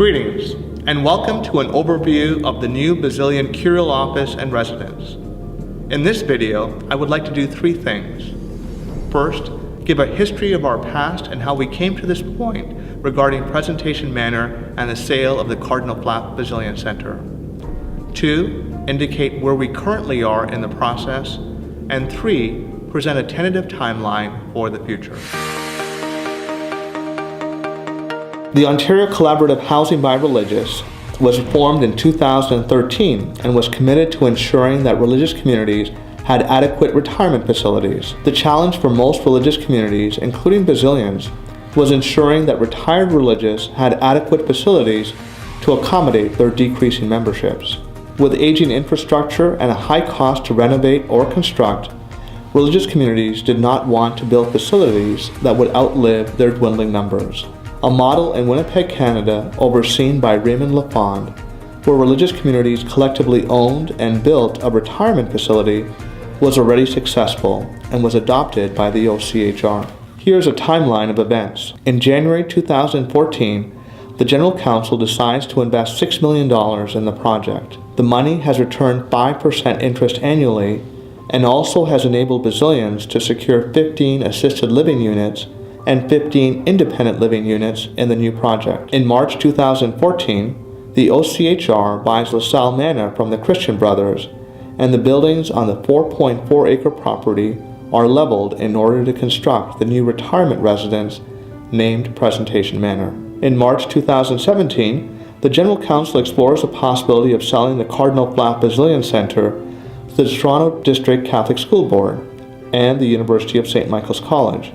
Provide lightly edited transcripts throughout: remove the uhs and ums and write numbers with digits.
Greetings, and welcome to an overview of the new Basilian Curial Office and Residence. In this video, I would like to do three things. First, give a history of our past and how we came to this point regarding Presentation Manor and the sale of the Cardinal Flap Basilian Center. Two, indicate where we currently are in the process. And three, present a tentative timeline for the future. The Ontario Collaborative Housing by Religious was formed in 2013 and was committed to ensuring that religious communities had adequate retirement facilities. The challenge for most religious communities, including Basilians, was ensuring that retired religious had adequate facilities to accommodate their decreasing memberships. With aging infrastructure and a high cost to renovate or construct, religious communities did not want to build facilities that would outlive their dwindling numbers. A model in Winnipeg, Canada, overseen by Raymond Lafond, where religious communities collectively owned and built a retirement facility, was already successful and was adopted by the OCHR. Here's a timeline of events. In January 2014, the General Council decides to invest $6 million in the project. The money has returned 5% interest annually and also has enabled Basilians to secure 15 assisted living units and 15 independent living units in the new project. In March 2014, the OCHR buys LaSalle Manor from the Christian Brothers, and the buildings on the 4.4-acre property are leveled in order to construct the new retirement residence named Presentation Manor. In March 2017, the General Council explores the possibility of selling the Cardinal Flap Basilian Center to the Toronto District Catholic School Board and the University of St. Michael's College,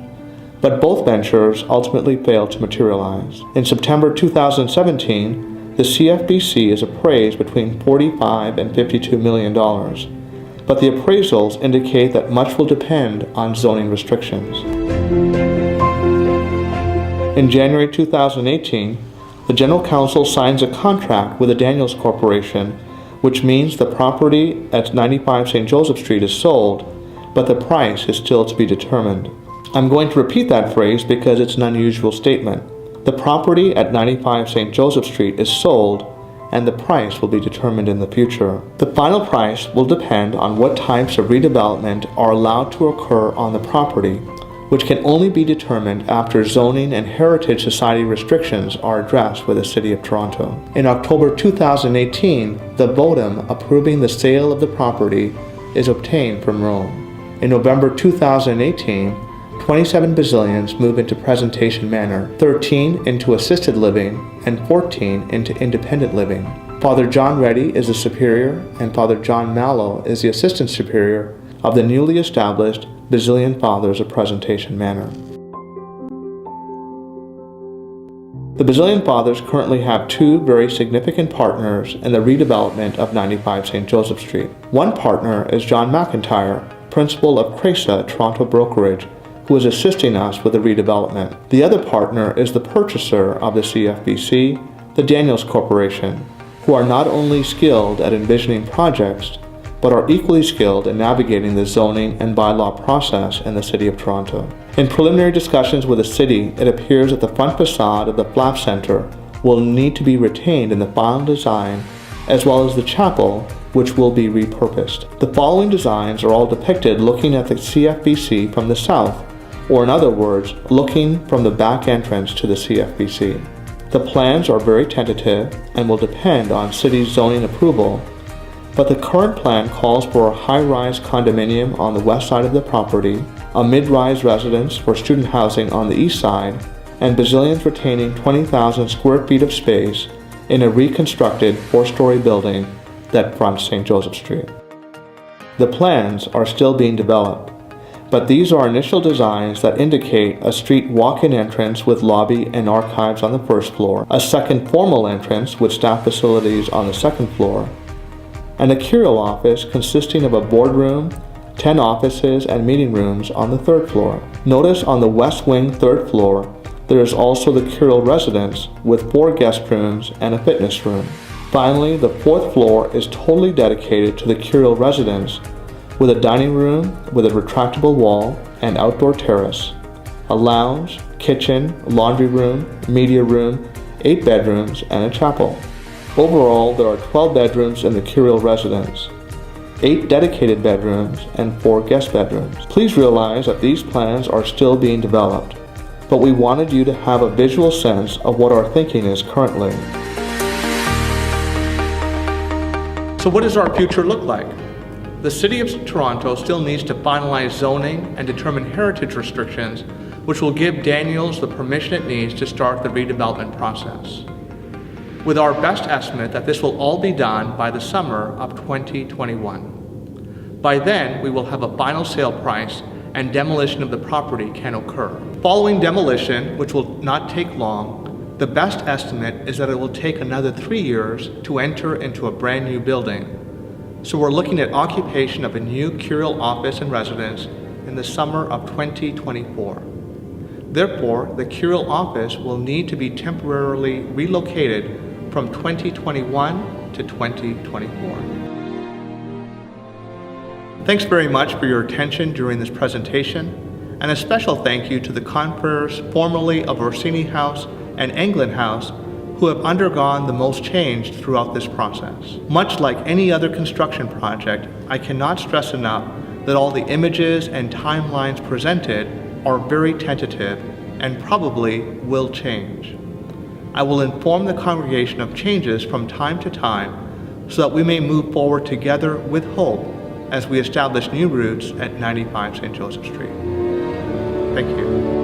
but both ventures ultimately failed to materialize. In September 2017, the CFBC is appraised between $45 and $52 million, but the appraisals indicate that much will depend on zoning restrictions. In January 2018, the General Council signs a contract with the Daniels Corporation, which means the property at 95 St. Joseph Street is sold, but the price is still to be determined. I'm going to repeat that phrase because it's an unusual statement. The property at 95 St. Joseph Street is sold, and the price will be determined in the future. The final price will depend on what types of redevelopment are allowed to occur on the property, which can only be determined after zoning and heritage society restrictions are addressed with the City of Toronto. In October 2018, the votum approving the sale of the property is obtained from Rome. In November 2018, 27 Basilians move into Presentation Manor, 13 into assisted living, and 14 into independent living. Father John Reddy is the superior, and Father John Mallow is the assistant superior of the newly established Basilian Fathers of Presentation Manor. The Basilian Fathers currently have two very significant partners in the redevelopment of 95 St. Joseph Street. One partner is John McIntyre, principal of Cresa Toronto Brokerage, who is assisting us with the redevelopment. The other partner is the purchaser of the CFBC, the Daniels Corporation, who are not only skilled at envisioning projects, but are equally skilled in navigating the zoning and bylaw process in the City of Toronto. In preliminary discussions with the City, it appears that the front facade of the Flap Center will need to be retained in the final design, as well as the chapel, which will be repurposed. The following designs are all depicted looking at the CFBC from the south, or in other words, looking from the back entrance to the CFBC. The plans are very tentative and will depend on City zoning approval, but the current plan calls for a high-rise condominium on the west side of the property, a mid-rise residence for student housing on the east side, and Basilians retaining 20,000 square feet of space in a reconstructed 4-story building that fronts St. Joseph Street. The plans are still being developed, but these are initial designs that indicate a street walk-in entrance with lobby and archives on the first floor, a second formal entrance with staff facilities on the second floor, and a curial office consisting of a boardroom, 10 offices and meeting rooms on the third floor. Notice on the west wing third floor, there is also the curial residence with 4 guest rooms and a fitness room. Finally, the fourth floor is totally dedicated to the curial residence with a dining room with a retractable wall and outdoor terrace, a lounge, kitchen, laundry room, media room, 8 bedrooms, and a chapel. Overall, there are 12 bedrooms in the curial residence, 8 dedicated bedrooms, and 4 guest bedrooms. Please realize that these plans are still being developed, but we wanted you to have a visual sense of what our thinking is currently. So what does our future look like? The City of Toronto still needs to finalize zoning and determine heritage restrictions, which will give Daniels the permission it needs to start the redevelopment process. With our best estimate that this will all be done by the summer of 2021. By then, we will have a final sale price and demolition of the property can occur. Following demolition, which will not take long, the best estimate is that it will take another 3 years to enter into a brand new building. So we're looking at occupation of a new curial office and residence in the summer of 2024. Therefore, the curial office will need to be temporarily relocated from 2021 to 2024. Thanks very much for your attention during this presentation, and a special thank you to the confreres formerly of Orsini House and Anglin House who have undergone the most change throughout this process. Much like any other construction project, I cannot stress enough that all the images and timelines presented are very tentative and probably will change. I will inform the congregation of changes from time to time so that we may move forward together with hope as we establish new routes at 95 St. Joseph Street. Thank you.